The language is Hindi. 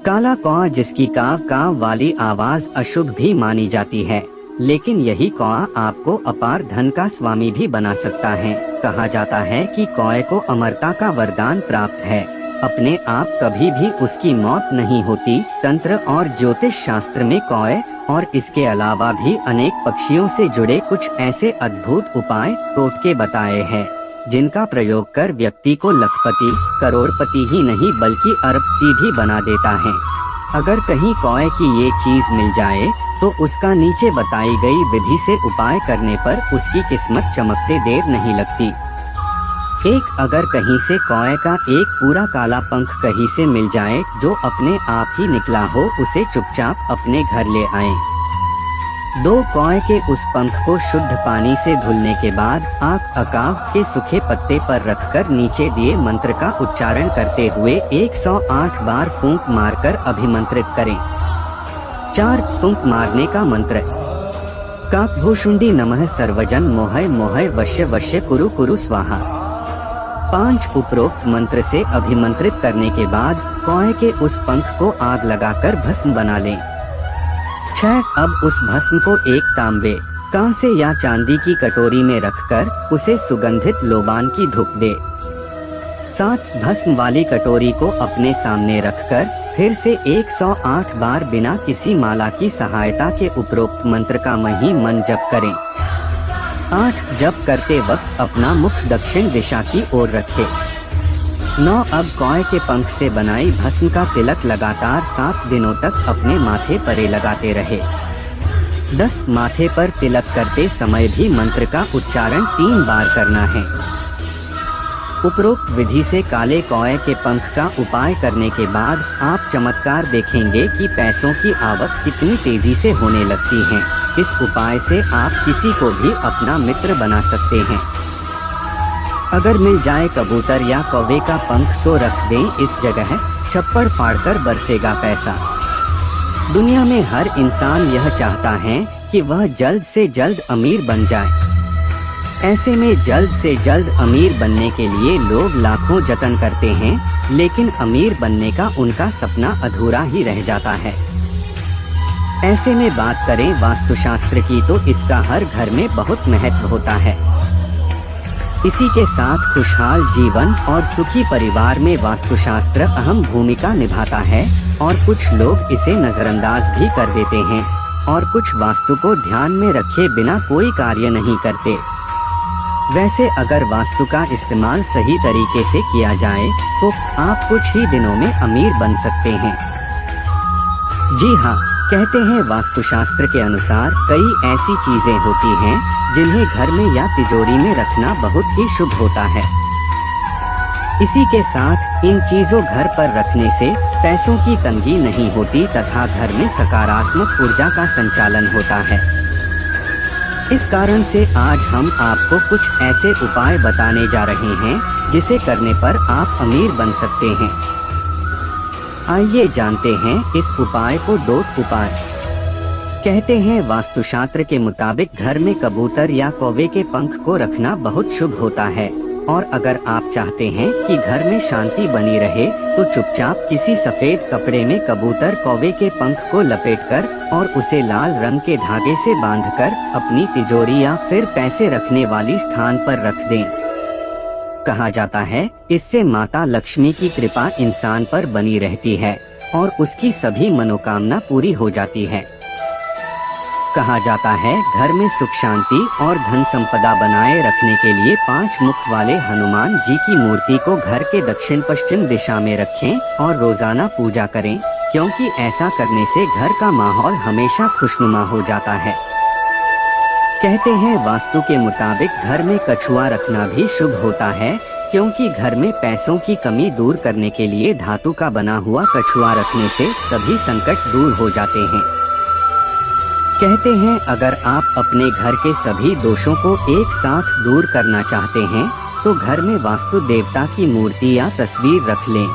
काला कौआ जिसकी काव काव वाली आवाज अशुभ भी मानी जाती है, लेकिन यही कौआ आपको अपार धन का स्वामी भी बना सकता है। कहा जाता है कि कौए को अमरता का वरदान प्राप्त है, अपने आप कभी भी उसकी मौत नहीं होती। तंत्र और ज्योतिष शास्त्र में कौए और इसके अलावा भी अनेक पक्षियों से जुड़े कुछ ऐसे अद्भुत उपाय टोटके बताए हैं, जिनका प्रयोग कर व्यक्ति को लखपति करोड़पति ही नहीं बल्कि अरबपति भी बना देता है। अगर कहीं कौए की ये चीज मिल जाए तो उसका नीचे बताई गई विधि से उपाय करने पर उसकी किस्मत चमकते देर नहीं लगती। अगर कहीं से कौए का एक पूरा काला पंख कहीं से मिल जाए जो अपने आप ही निकला हो, उसे चुपचाप अपने घर ले आए। 2 कौए के उस पंख को शुद्ध पानी से धुलने के बाद आक अकाव के सूखे पत्ते पर रखकर नीचे दिए मंत्र का उच्चारण करते हुए 108 बार फूंक मारकर अभिमंत्रित करें। 4 फूंक मारने का मंत्र: काकभूषुंडी नमः सर्वजन मोहय मोहय वश्य वश्य कुरु कुरु स्वाहा। 5 उपरोक्त मंत्र से अभिमंत्रित करने के बाद कौए के उस पंख को आग लगाकर भस्म बना लें। 6 अब उस भस्म को एक तांबे, कांसे या चांदी की कटोरी में रखकर उसे सुगंधित लोबान की धूप दे। 7 भस्म वाली कटोरी को अपने सामने रखकर फिर से 108 बार बिना किसी माला की सहायता के उपरोक्त मंत्र का मन जप करें। 8 जप करते वक्त अपना मुख दक्षिण दिशा की ओर रखें। 9 अब कौए के पंख से बनाई भस्म का तिलक लगातार 7 दिनों तक अपने माथे पर लगाते रहे। 10 माथे पर तिलक करते समय भी मंत्र का उच्चारण 3 बार करना है। उपरोक्त विधि से काले कौए के पंख का उपाय करने के बाद आप चमत्कार देखेंगे कि पैसों की आवक कितनी तेजी से होने लगती है। इस उपाय से आप किसी को भी अपना मित्र बना सकते हैं। अगर मिल जाए कबूतर या कौवे का पंख तो रख दें इस जगह, छप्पड़ फाड़कर बरसेगा पैसा। दुनिया में हर इंसान यह चाहता है कि वह जल्द से जल्द अमीर बन जाए। ऐसे में जल्द से जल्द अमीर बनने के लिए लोग लाखों जतन करते हैं, लेकिन अमीर बनने का उनका सपना अधूरा ही रह जाता है। ऐसे में बात करें वास्तुशास्त्र की तो इसका हर घर में बहुत महत्व होता है। इसी के साथ खुशहाल जीवन और सुखी परिवार में वास्तुशास्त्र अहम भूमिका निभाता है, और कुछ लोग इसे नजरअंदाज भी कर देते हैं और कुछ वास्तु को ध्यान में रखे बिना कोई कार्य नहीं करते। वैसे अगर वास्तु का इस्तेमाल सही तरीके से किया जाए तो आप कुछ ही दिनों में अमीर बन सकते हैं। जी हाँ, कहते हैं वास्तुशास्त्र के अनुसार कई ऐसी चीजें होती हैं जिन्हें घर में या तिजोरी में रखना बहुत ही शुभ होता है। इसी के साथ इन चीजों घर पर रखने से पैसों की तंगी नहीं होती तथा घर में सकारात्मक ऊर्जा का संचालन होता है। इस कारण से आज हम आपको कुछ ऐसे उपाय बताने जा रहे हैं जिसे करने पर आप अमीर बन सकते हैं। आइए जानते हैं इस उपाय को। डोट उपाय कहते हैं वास्तुशास्त्र के मुताबिक घर में कबूतर या कौवे के पंख को रखना बहुत शुभ होता है, और अगर आप चाहते हैं कि घर में शांति बनी रहे तो चुपचाप किसी सफेद कपड़े में कबूतर कौवे के पंख को लपेटकर और उसे लाल रंग के धागे से बांधकर अपनी तिजोरी या फिर पैसे रखने वाली स्थान पर रख दें। कहा जाता है इससे माता लक्ष्मी की कृपा इंसान पर बनी रहती है और उसकी सभी मनोकामना पूरी हो जाती है। कहा जाता है घर में सुख शांति और धन संपदा बनाए रखने के लिए 5 मुख वाले हनुमान जी की मूर्ति को घर के दक्षिण पश्चिम दिशा में रखें और रोजाना पूजा करें, क्योंकि ऐसा करने से घर का माहौल हमेशा खुशनुमा हो जाता है। कहते हैं वास्तु के मुताबिक घर में कछुआ रखना भी शुभ होता है, क्योंकि घर में पैसों की कमी दूर करने के लिए धातु का बना हुआ कछुआ रखने से सभी संकट दूर हो जाते हैं। कहते हैं अगर आप अपने घर के सभी दोषों को एक साथ दूर करना चाहते हैं तो घर में वास्तु देवता की मूर्ति या तस्वीर रख लें।